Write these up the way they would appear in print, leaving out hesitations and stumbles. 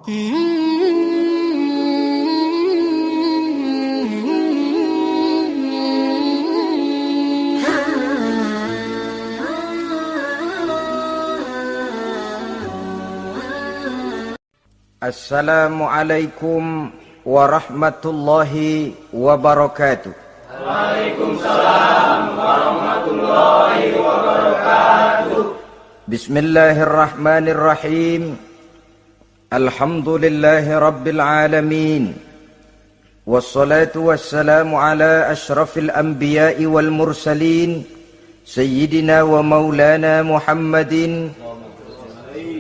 Assalamualaikum warahmatullahi wabarakatuh. Waalaikumsalam warahmatullahi wabarakatuh. Bismillahirrahmanirrahim. Alhamdulillahi rabbil alamin. Wassalatu wassalamu ala ashrafil anbiya'i wal mursalin, sayyidina wa maulana Muhammadin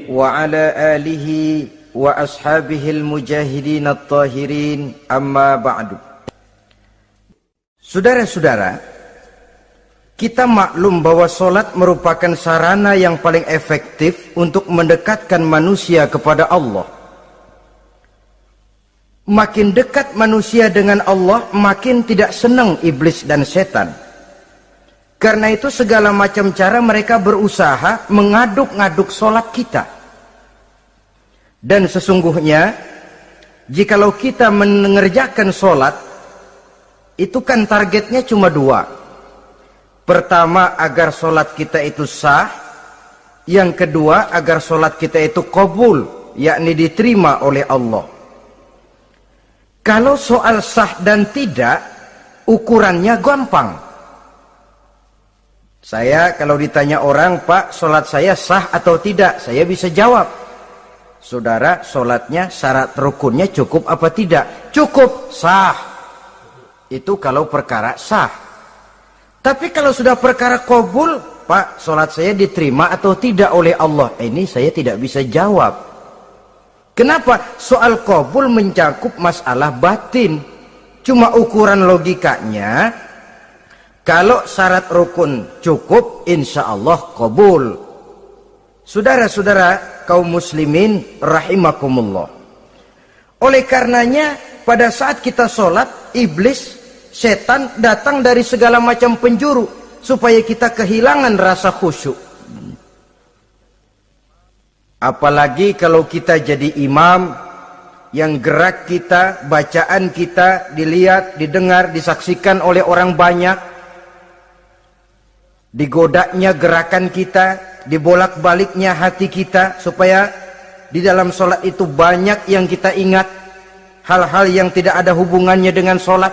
wa ala alihi wa ashabihil mujahidin at-tahirin, amma ba'du. Saudara-saudara, kita maklum bahwa solat merupakan sarana yang paling efektif untuk mendekatkan manusia kepada Allah. Makin dekat manusia dengan Allah, makin tidak senang iblis dan setan. Karena itu segala macam cara mereka berusaha mengaduk-ngaduk solat kita. Dan sesungguhnya, jikalau kita mengerjakan solat, itu kan targetnya cuma dua. Pertama, agar solat kita itu sah. Yang kedua, agar solat kita itu qabul, yakni diterima oleh Allah. Kalau soal sah dan tidak, ukurannya gampang. Saya kalau ditanya orang, Pak, solat saya sah atau tidak? Saya bisa jawab. Saudara, solatnya syarat rukunnya cukup apa tidak? Cukup, sah. Itu kalau perkara sah. Tapi kalau sudah perkara qabul, Pak, solat saya diterima atau tidak oleh Allah? Ini saya tidak bisa jawab. Kenapa? Soal qabul mencakup masalah batin. Cuma ukuran logikanya, kalau syarat rukun cukup, insya Allah qabul. Saudara-saudara kaum muslimin rahimakumullah. Oleh karenanya, pada saat kita sholat, iblis, setan datang dari segala macam penjuru supaya kita kehilangan rasa khusyuk. Apalagi kalau kita jadi imam yang gerak kita, bacaan kita dilihat, didengar, disaksikan oleh orang banyak. Digodanya gerakan kita, dibolak-baliknya hati kita, supaya di dalam sholat itu banyak yang kita ingat, hal-hal yang tidak ada hubungannya dengan sholat.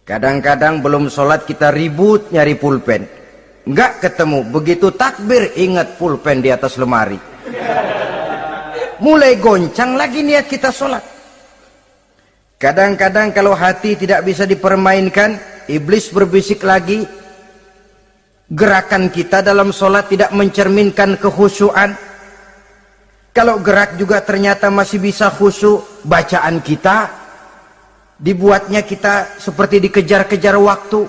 Kadang-kadang belum sholat kita ribut nyari pulpen, nggak ketemu, begitu takbir ingat pulpen di atas lemari. Mulai goncang lagi niat kita sholat. Kadang-kadang kalau hati tidak bisa dipermainkan, iblis berbisik lagi. Gerakan kita dalam sholat tidak mencerminkan kekhusyuan. Kalau gerak juga ternyata masih bisa khusyuk, bacaan kita dibuatnya kita seperti dikejar-kejar waktu.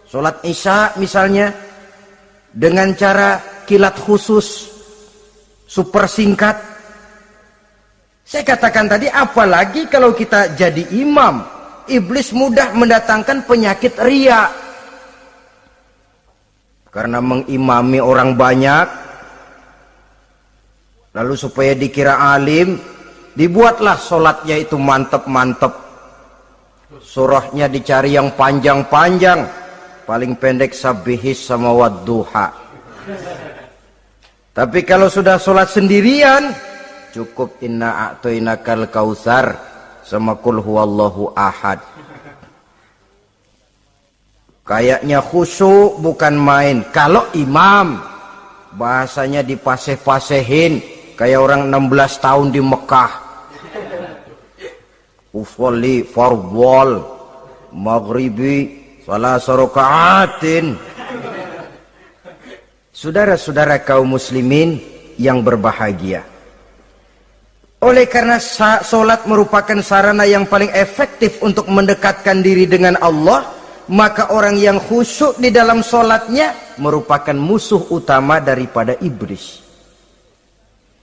Sholat isya misalnya, dengan cara kilat khusus, super singkat. Saya katakan tadi, apalagi kalau kita jadi imam, iblis mudah mendatangkan penyakit riya. Karena mengimami orang banyak, lalu supaya dikira alim, dibuatlah sholatnya itu mantep-mantep. Surahnya dicari yang panjang-panjang, paling pendek sabihis sama wadduha. Tapi kalau sudah sholat sendirian, cukup inna a'toinakal kautsar sama kul huwallahu ahad. Kayaknya khusyuk bukan main. Kalau imam, bahasanya dipaseh-pasehin kayak orang 16 tahun di Mekah. Usolli fardhol maghribi salasa rakaatin. Saudara-saudara kaum muslimin yang berbahagia, oleh karena solat merupakan sarana yang paling efektif untuk mendekatkan diri dengan Allah, maka orang yang khusyuk di dalam solatnya merupakan musuh utama daripada iblis.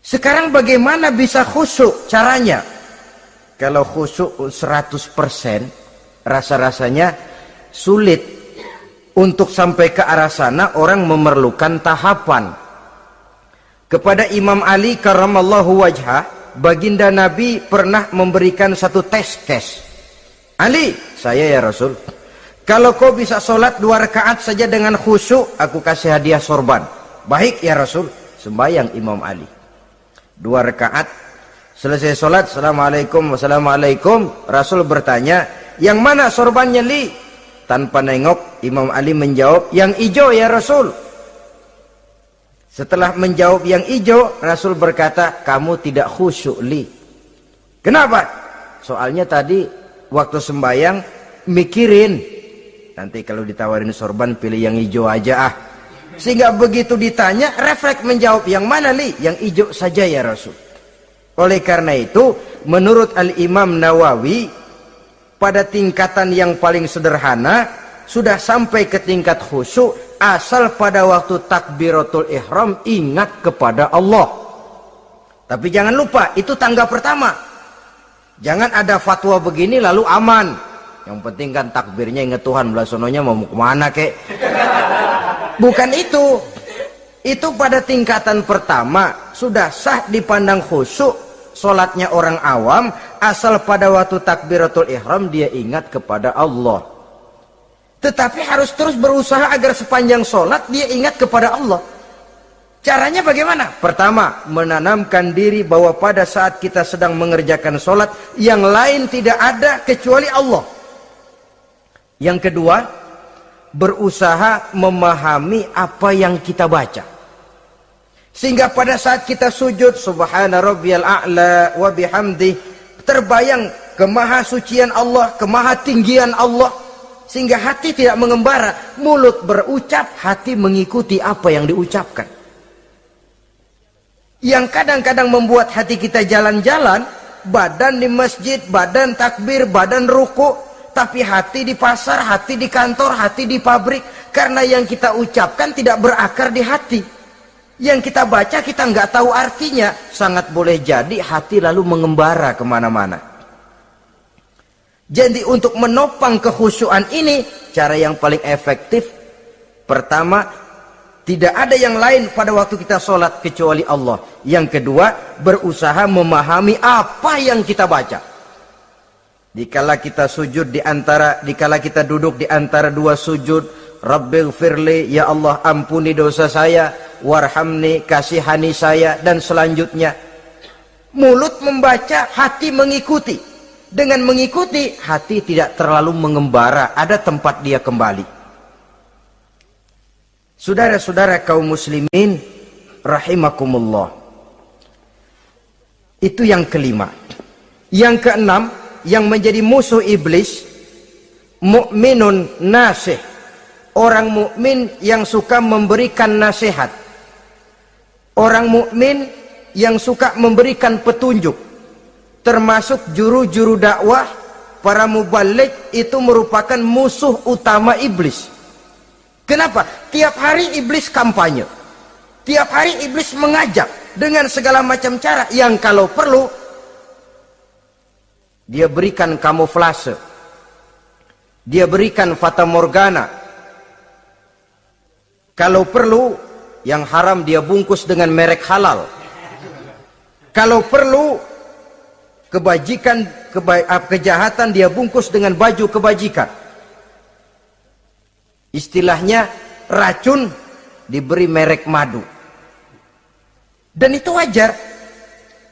Sekarang bagaimana bisa khusyuk caranya? Kalau khusyuk 100%, rasa-rasanya sulit. Untuk sampai ke arah sana orang memerlukan tahapan. Kepada Imam Ali karramallahu wajhah, baginda Nabi pernah memberikan satu tes case. Ali, saya ya Rasul, kalau kau bisa sholat 2 rakaat saja dengan khusyuk, aku kasih hadiah sorban. Baik ya Rasul. Sembayang Imam Ali 2 rakaat, selesai sholat, assalamualaikum, wassalamualaikum. Rasul bertanya, yang mana sorbannya Li? Tanpa nengok, Imam Ali menjawab, yang hijau ya Rasul. Setelah menjawab yang hijau, Rasul berkata, kamu tidak khusyuk Li. Kenapa? Soalnya tadi waktu sembayang mikirin, nanti kalau ditawarin sorban pilih yang hijau aja ah. Sehingga begitu ditanya, refleks menjawab, yang mana Li? Yang hijau saja ya Rasul. Oleh karena itu, menurut Al-Imam Nawawi, pada tingkatan yang paling sederhana, sudah sampai ke tingkat khusyuk, asal pada waktu takbiratul ihram ingat kepada Allah. Tapi jangan lupa, itu tangga pertama. Jangan ada fatwa begini lalu aman. Yang penting kan takbirnya ingat Tuhan, belasononya mau kemana kek. Bukan itu. Itu pada tingkatan pertama sudah sah dipandang khusyuk solatnya orang awam, asal pada waktu takbiratul ihram dia ingat kepada Allah. Tetapi harus terus berusaha agar sepanjang solat dia ingat kepada Allah. Caranya bagaimana? Pertama, menanamkan diri bahwa pada saat kita sedang mengerjakan solat, yang lain tidak ada kecuali Allah. Yang kedua, berusaha memahami apa yang kita baca, sehingga pada saat kita sujud, subhana rabbiyal a'la wa bihamdi, terbayang kemahasucian Allah, kemahatinggian Allah, sehingga hati tidak mengembara, mulut berucap, hati mengikuti apa yang diucapkan. Yang kadang-kadang membuat hati kita jalan-jalan, badan di masjid, badan takbir, badan ruku, tapi hati di pasar, hati di kantor, hati di pabrik. Karena yang kita ucapkan tidak berakar di hati. Yang kita baca kita nggak tahu artinya. Sangat boleh jadi hati lalu mengembara kemana-mana. Jadi untuk menopang kekhusyuan ini, cara yang paling efektif, pertama, tidak ada yang lain pada waktu kita sholat kecuali Allah. Yang kedua, berusaha memahami apa yang kita baca. Dikala kita sujud dikala kita duduk di antara 2 sujud, Rabbighfirli, ya Allah ampuni dosa saya, warhamni, kasihani saya, dan selanjutnya. Mulut membaca, hati mengikuti. Dengan mengikuti, hati tidak terlalu mengembara, ada tempat dia kembali. Saudara-saudara kaum muslimin rahimakumullah. Itu yang kelima. Yang keenam, yang menjadi musuh iblis, mukminun nasih, orang mukmin yang suka memberikan nasihat, orang mukmin yang suka memberikan petunjuk, termasuk juru-juru dakwah, para mubaligh, itu merupakan musuh utama iblis. Kenapa? Tiap hari iblis kampanye, tiap hari iblis mengajak dengan segala macam cara yang kalau perlu dia berikan kamuflase, dia berikan fata morgana. Kalau perlu, yang haram dia bungkus dengan merek halal. Kalau perlu, kejahatan dia bungkus dengan baju kebajikan. Istilahnya racun diberi merek madu. Dan itu wajar.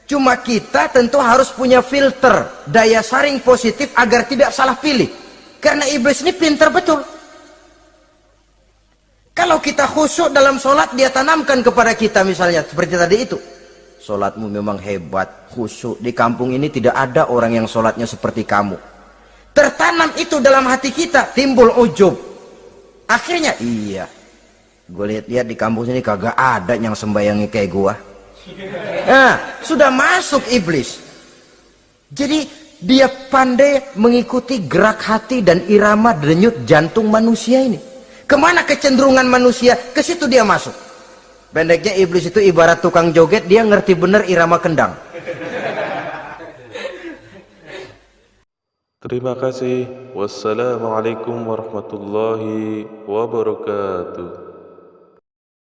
Cuma kita tentu harus punya filter, daya saring positif agar tidak salah pilih. Karena iblis ini pintar betul. Kalau kita khusyuk dalam sholat, dia tanamkan kepada kita misalnya seperti tadi itu. Sholatmu memang hebat, khusyuk. Di kampung ini tidak ada orang yang sholatnya seperti kamu. Tertanam itu dalam hati kita, timbul ujub. Akhirnya, iya, gue lihat-lihat di kampung sini kagak ada yang sembayangi kayak gua. Nah, sudah masuk iblis. Jadi dia pandai mengikuti gerak hati dan irama denyut jantung manusia ini. Kemana kecenderungan manusia, ke situ dia masuk. Pendeknya iblis itu ibarat tukang joget, dia ngerti bener irama kendang. Terima kasih. Wassalamualaikum warahmatullahi wabarakatuh.